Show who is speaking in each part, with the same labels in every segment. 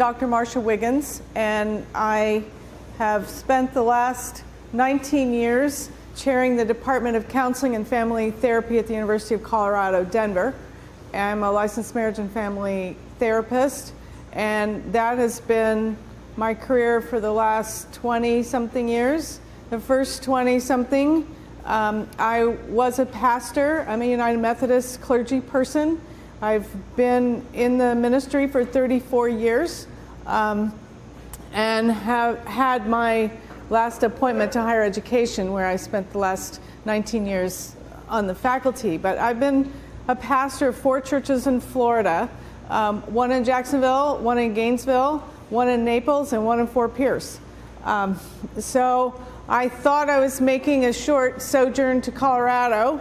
Speaker 1: Dr. Marcia Wiggins, and I have spent the last 19 years chairing the Department of Counseling and Family Therapy at the University of Colorado, Denver. I'm a licensed marriage and family therapist, and that has been my career for the last 20-something years. The first 20-something, I was a pastor. I'm a United Methodist clergy person. I've been in the ministry for 34 years and have had my last appointment to higher education, where I spent the last 19 years on the faculty. But I've been a pastor of 4 churches in Florida, one in Jacksonville, one in Gainesville, one in Naples, and one in Fort Pierce. So I thought I was making a short sojourn to Colorado,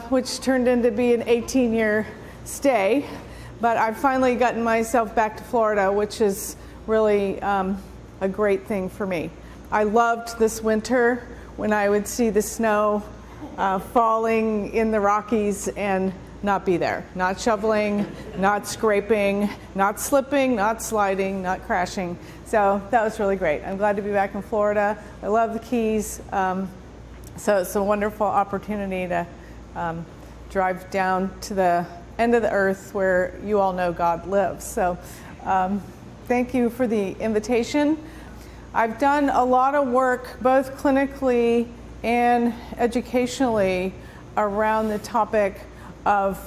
Speaker 1: which turned into be an 18-year stay, but I've finally gotten myself back to Florida, which is really a great thing for me. I loved this winter when I would see the snow falling in the Rockies and not be there, not shoveling, not scraping, not slipping, not sliding, not crashing. So that was really great. I'm glad to be back in Florida. I love the Keys. So it's a wonderful opportunity to drive down to the end of the earth where you all know God lives. So thank you for the invitation. I've done a lot of work, both clinically and educationally, around the topic of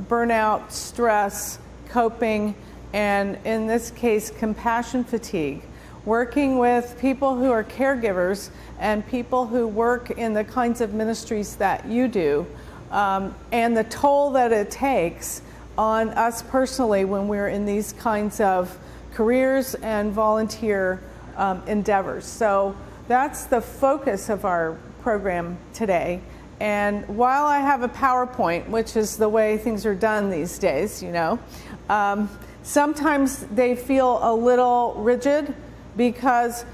Speaker 1: burnout, stress, coping, and in this case, compassion fatigue. Working with people who are caregivers and people who work in the kinds of ministries that you do, and the toll that it takes on us personally when we're in these kinds of careers and volunteer endeavors. So that's the focus of our program today. And while I have a PowerPoint, which is the way things are done these days, you know, sometimes they feel a little rigid because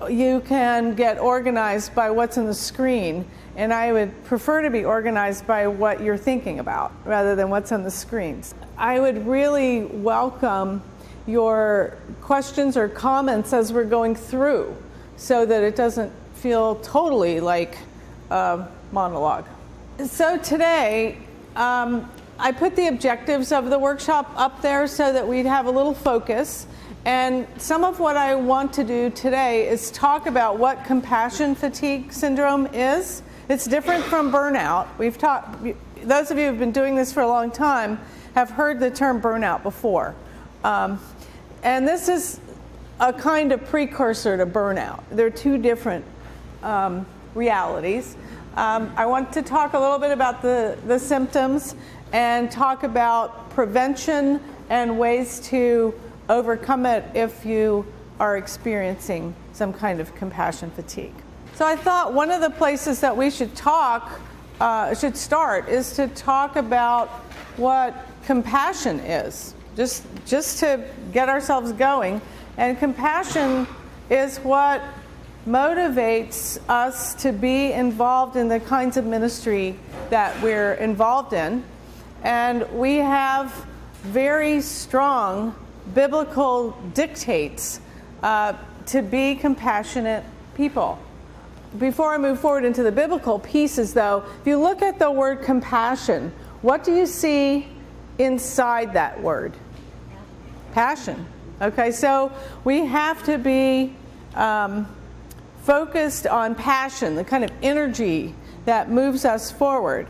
Speaker 1: you can get organized by what's on the screen, and I would prefer to be organized by what you're thinking about rather than what's on the screens. I would really welcome your questions or comments as we're going through so that it doesn't feel totally like a monologue. So today, I put the objectives of the workshop up there so that we'd have a little focus. And some of what I want to do today is talk about what compassion fatigue syndrome is. It's different from burnout. Those of you who've been doing this for a long time have heard the term burnout before. And this is a kind of precursor to burnout. They're two different realities. I want to talk a little bit about the symptoms and talk about prevention and ways to overcome it if you are experiencing some kind of compassion fatigue. So I thought one of the places that we should start is to talk about what compassion is, just to get ourselves going. And compassion is what motivates us to be involved in the kinds of ministry that we're involved in. And we have very strong biblical dictates to be compassionate people. Before I move forward into the biblical pieces, though, if you look at the word compassion, what do you see inside that word? Passion. Okay, so we have to be focused on passion, the kind of energy that moves us forward.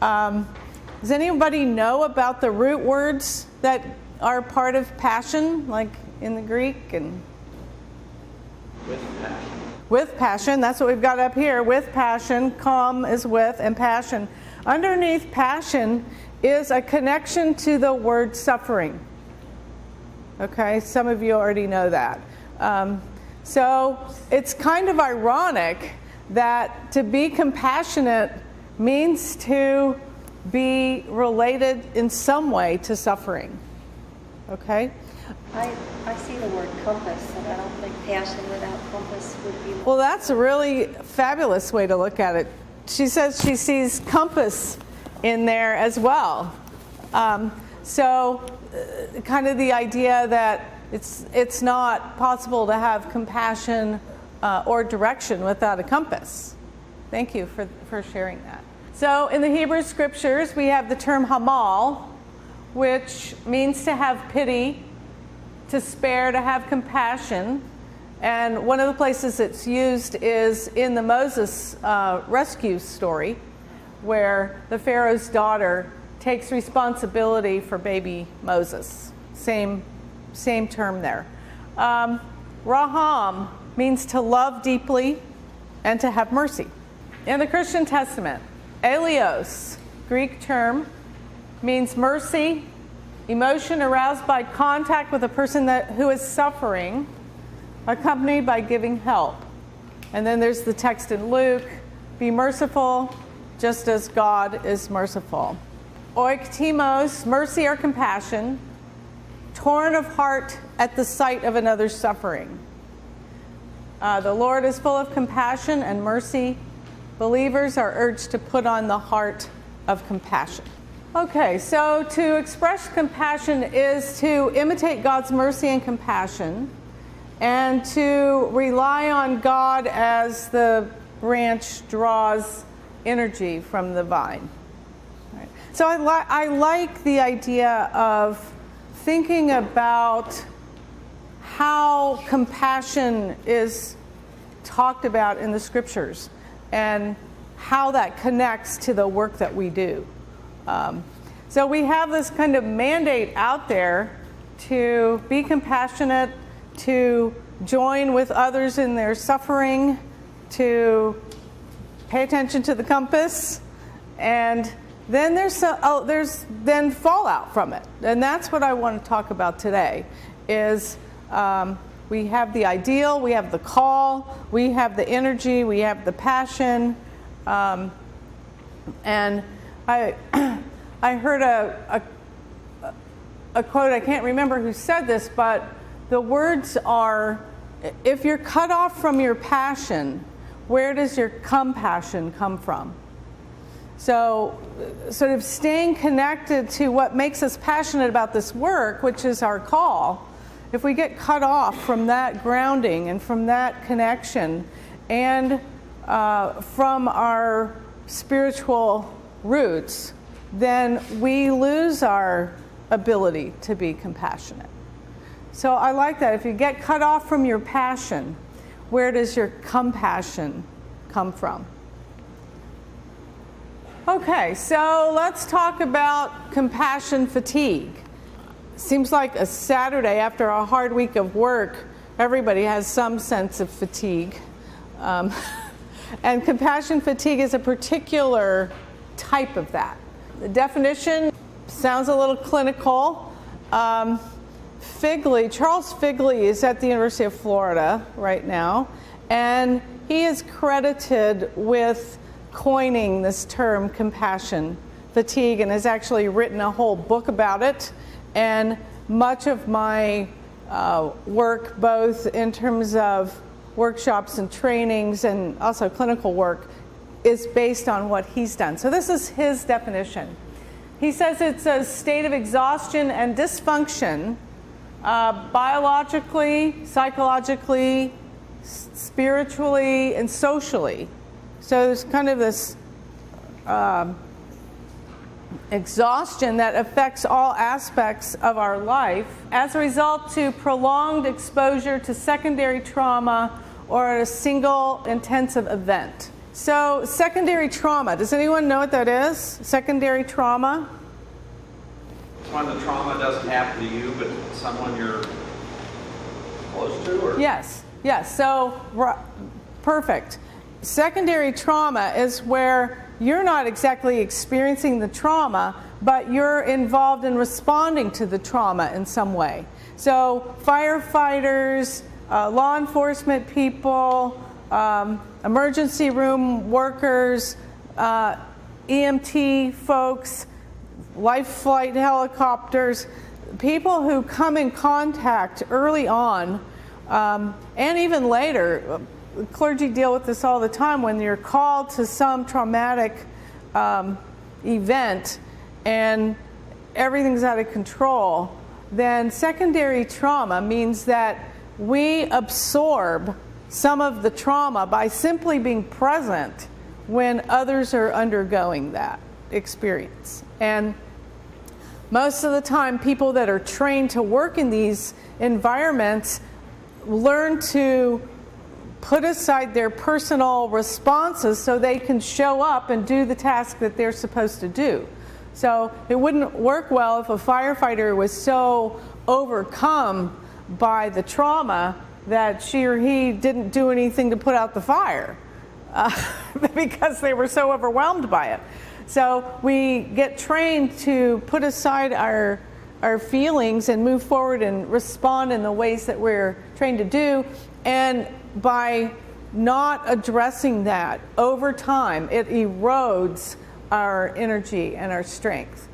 Speaker 1: Does anybody know about the root words that are part of passion, like in the Greek? And
Speaker 2: with passion.
Speaker 1: With passion, that's what we've got up here. With passion, calm is with, and passion. Underneath passion is a connection to the word suffering. Okay, some of you already know that. So it's kind of ironic that to be compassionate means to be related in some way to suffering. Okay?
Speaker 3: I see the word compass, and I don't think passion without compass would be...
Speaker 1: Well, that's a really fabulous way to look at it. She says she sees compass in there as well. So kind of the idea that It's not possible to have compassion or direction without a compass. Thank you for sharing that. So in the Hebrew scriptures, we have the term hamal, which means to have pity, to spare, to have compassion. And one of the places it's used is in the Moses rescue story, where the Pharaoh's daughter takes responsibility for baby Moses. Same term there. Raham means to love deeply and to have mercy. In the Christian Testament, eleos, Greek term, means mercy, emotion aroused by contact with a person who is suffering, accompanied by giving help. And then there's the text in Luke, be merciful just as God is merciful. Oiktimos, mercy or compassion, torn of heart at the sight of another's suffering. The Lord is full of compassion and mercy. Believers are urged to put on the heart of compassion. Okay, so to express compassion is to imitate God's mercy and compassion, and to rely on God as the branch draws energy from the vine. Right. So I like the idea of thinking about how compassion is talked about in the scriptures and how that connects to the work that we do. So we have this kind of mandate out there to be compassionate, to join with others in their suffering, to pay attention to the compass, and then there's then fallout from it. And that's what I want to talk about today, is we have the ideal, we have the call, we have the energy, we have the passion, and I heard a quote, I can't remember who said this, but the words are, if you're cut off from your passion, where does your compassion come from? So sort of staying connected to what makes us passionate about this work, which is our call, if we get cut off from that grounding and from that connection and from our spiritual roots, then we lose our ability to be compassionate. So I like that. If you get cut off from your passion, where does your compassion come from? Okay, so let's talk about compassion fatigue. Seems like a Saturday after a hard week of work, everybody has some sense of fatigue. And compassion fatigue is a particular type of that. The definition sounds a little clinical. Charles Figley is at the University of Florida right now, and he is credited with coining this term compassion fatigue and has actually written a whole book about it. And much of my work, both in terms of workshops and trainings and also clinical work, is based on what he's done. So this is his definition. He says it's a state of exhaustion and dysfunction, biologically, psychologically, spiritually, and socially. So there's kind of this exhaustion that affects all aspects of our life as a result to prolonged exposure to secondary trauma or a single intensive event. So secondary trauma, does anyone know what that is? Secondary trauma?
Speaker 2: It's when the trauma doesn't happen to you, but someone you're close to? Or?
Speaker 1: Yes, so perfect. Secondary trauma is where you're not exactly experiencing the trauma, but you're involved in responding to the trauma in some way. So firefighters, law enforcement people, emergency room workers, EMT folks, life flight helicopters, people who come in contact early on, and even later. Clergy deal with this all the time when you're called to some traumatic event and everything's out of control. then secondary trauma means that we absorb some of the trauma by simply being present when others are undergoing that experience. And most of the time, people that are trained to work in these environments learn to put aside their personal responses so they can show up and do the task that they're supposed to do. So it wouldn't work well if a firefighter was so overcome by the trauma that she or he didn't do anything to put out the fire because they were so overwhelmed by it. So we get trained to put aside our feelings and move forward and respond in the ways that we're trained to do. And by not addressing that over time, it erodes our energy and our strength.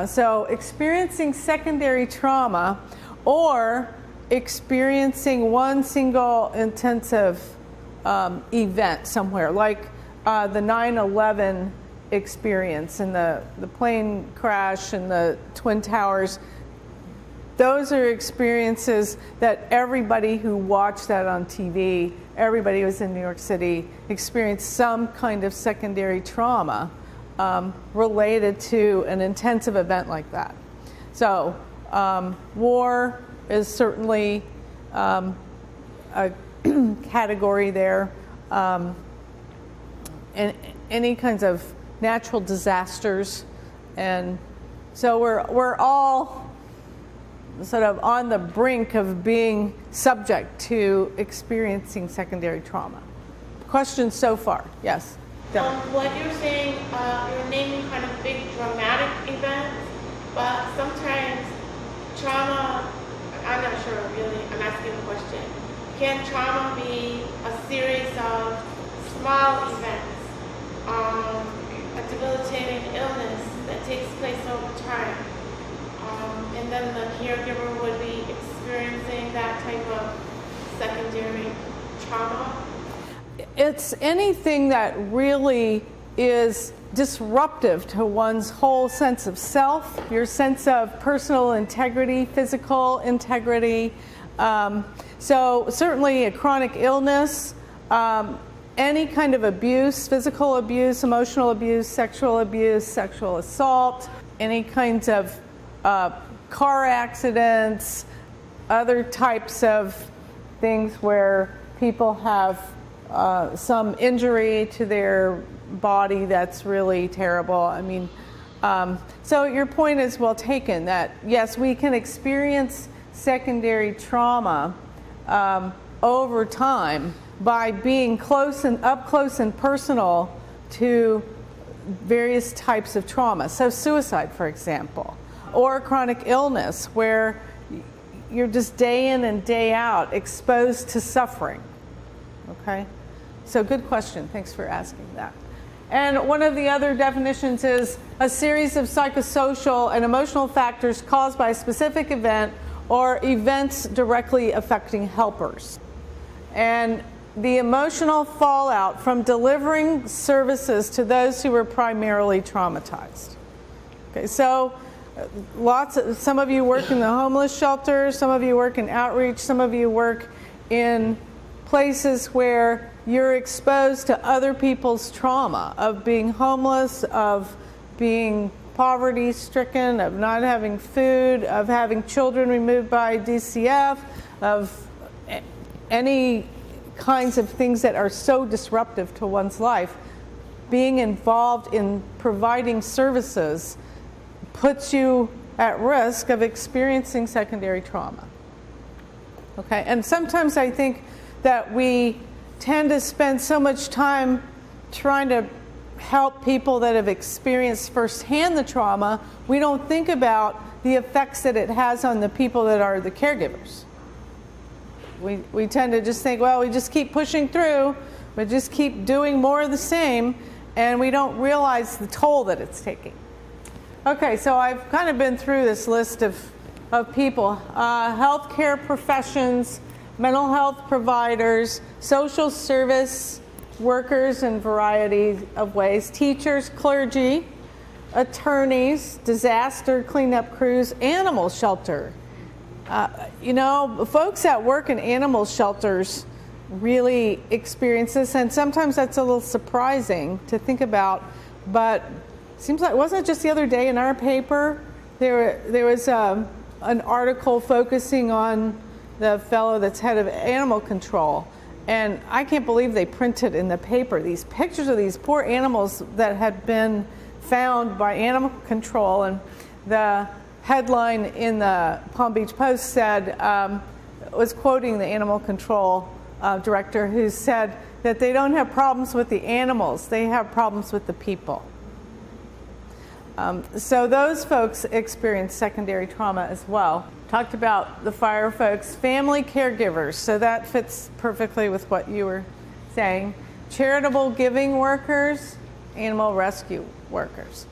Speaker 1: So experiencing secondary trauma or experiencing one single intensive event somewhere, like the 9/11 experience and the plane crash and the Twin Towers, those are experiences that everybody who watched that on TV, everybody who was in New York City, experienced some kind of secondary trauma related to an intensive event like that. So war is certainly a category there. And any kinds of natural disasters. And so we're all sort of on the brink of being subject to experiencing secondary trauma. Questions so far? Yes.
Speaker 4: What you're saying, you're naming kind of big dramatic events, but sometimes trauma, I'm not sure really, I'm asking a question. Can trauma be a series of small events, a debilitating illness that takes place over time? And then the caregiver would be experiencing that type of secondary trauma?
Speaker 1: It's anything that really is disruptive to one's whole sense of self, your sense of personal integrity, physical integrity. So certainly a chronic illness, any kind of abuse, physical abuse, emotional abuse, sexual assault, any kinds of car accidents, other types of things where people have some injury to their body that's really terrible. I mean, so your point is well taken that yes, we can experience secondary trauma over time by being up close and personal to various types of trauma. So suicide, for example, or chronic illness where you're just day in and day out exposed to suffering. Okay? So good question. Thanks for asking that. And one of the other definitions is a series of psychosocial and emotional factors caused by a specific event or events directly affecting helpers. And the emotional fallout from delivering services to those who were primarily traumatized. Okay, so some of you work in the homeless shelter, some of you work in outreach, some of you work in places where you're exposed to other people's trauma of being homeless, of being poverty stricken, of not having food, of having children removed by DCF, of any kinds of things that are so disruptive to one's life. Being involved in providing services puts you at risk of experiencing secondary trauma. Okay, and sometimes I think that we tend to spend so much time trying to help people that have experienced firsthand the trauma, we don't think about the effects that it has on the people that are the caregivers. We tend to just think, well, we just keep pushing through, we just keep doing more of the same, and we don't realize the toll that it's taking. Okay, so I've kind of been through this list of people. Healthcare professions, mental health providers, social service workers in variety of ways, teachers, clergy, attorneys, disaster cleanup crews, animal shelter You know, folks that work in animal shelters really experience this, and sometimes that's a little surprising to think about, but it seems like, wasn't it just the other day in our paper, there was an article focusing on the fellow that's head of animal control, and I can't believe they printed in the paper these pictures of these poor animals that had been found by animal control, and the headline in the Palm Beach Post said, was quoting the animal control director, who said that they don't have problems with the animals, they have problems with the people. So those folks experience secondary trauma as well. Talked about the fire folks, family caregivers, so that fits perfectly with what you were saying. Charitable giving workers, animal rescue workers.